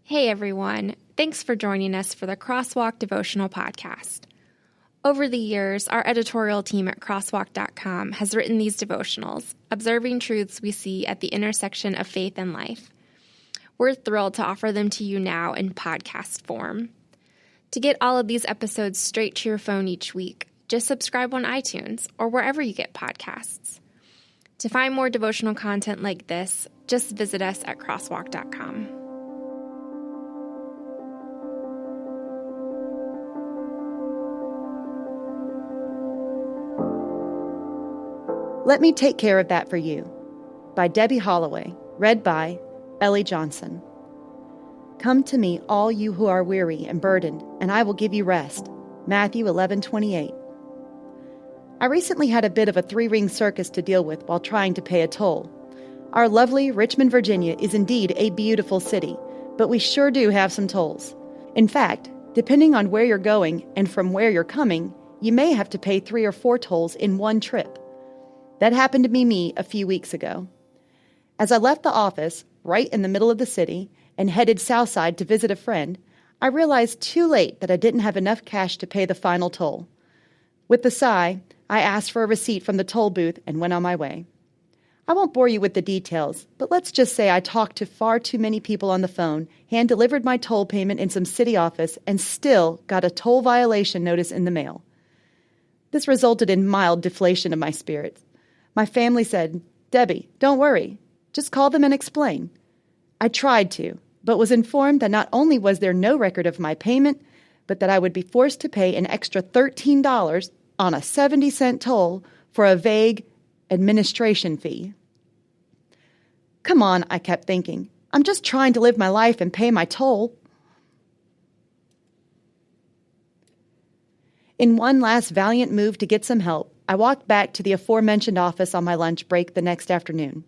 Hey everyone, thanks for joining us for the Crosswalk Devotional Podcast. Over the years, our editorial team at crosswalk.com has written these devotionals, observing truths we see at the intersection of faith and life. We're thrilled to offer them to you now in podcast form. To get all of these episodes straight to your phone each week, just subscribe on iTunes or wherever you get podcasts. To find more devotional content like this, just visit us at crosswalk.com. Let Me Take Care of That for You, by Debbie Holloway, read by Ellie Johnson. Come to me, all you who are weary and burdened, and I will give you rest. Matthew 11:28. I recently had a bit of a three-ring circus to deal with while trying to pay a toll. Our lovely Richmond, Virginia is indeed a beautiful city, but we sure do have some tolls. In fact, depending on where you're going and from where you're coming, you may have to pay 3 or 4 tolls in one trip. That happened to be me a few weeks ago. As I left the office, right in the middle of the city, and headed southside to visit a friend, I realized too late that I didn't have enough cash to pay the final toll. With a sigh, I asked for a receipt from the toll booth and went on my way. I won't bore you with the details, but let's just say I talked to far too many people on the phone, hand-delivered my toll payment in some city office, and still got a toll violation notice in the mail. This resulted in mild deflation of my spirits. My family said, "Debbie, don't worry. Just call them and explain." I tried to, but was informed that not only was there no record of my payment, but that I would be forced to pay an extra $13 on a 70-cent toll for a vague administration fee. Come on, I kept thinking. I'm just trying to live my life and pay my toll. In one last valiant move to get some help, I walked back to the aforementioned office on my lunch break the next afternoon.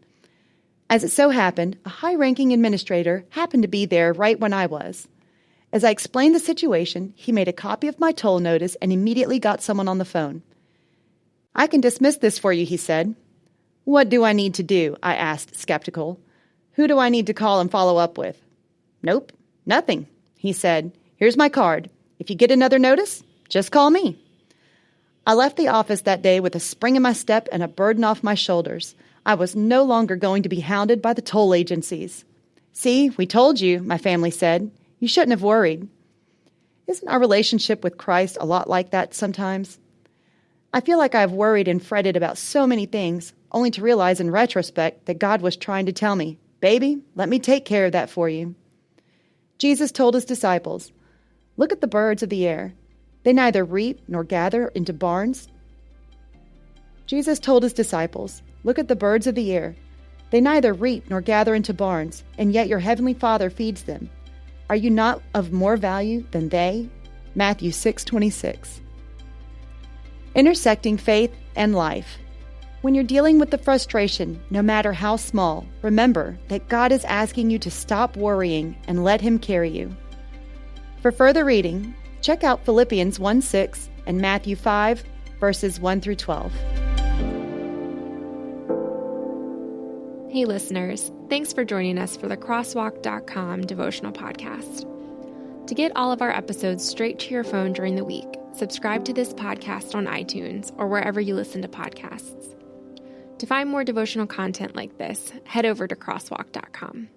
As it so happened, a high-ranking administrator happened to be there right when I was. As I explained the situation, he made a copy of my toll notice and immediately got someone on the phone. "I can dismiss this for you," he said. "What do I need to do?" I asked, skeptical. "Who do I need to call and follow up with?" "Nope, nothing," he said. "Here's my card. If you get another notice, just call me." I left the office that day with a spring in my step and a burden off my shoulders. I was no longer going to be hounded by the toll agencies. "See, we told you," my family said. "You shouldn't have worried." Isn't our relationship with Christ a lot like that sometimes? I feel like I've worried and fretted about so many things, only to realize in retrospect that God was trying to tell me, "Baby, let me take care of that for you." Jesus told his disciples, "Look at the birds of the air. They neither reap nor gather into barns." Jesus told his disciples, "Look at the birds of the air. They neither reap nor gather into barns, and yet your heavenly Father feeds them. Are you not of more value than they?" Matthew 6:26. Intersecting faith and life. When you're dealing with the frustration, no matter how small, remember that God is asking you to stop worrying and let him carry you. For further reading, check out Philippians 1:6 and Matthew 5, verses 1 through 12. Hey listeners, thanks for joining us for the Crosswalk.com devotional podcast. To get all of our episodes straight to your phone during the week, subscribe to this podcast on iTunes or wherever you listen to podcasts. To find more devotional content like this, head over to crosswalk.com.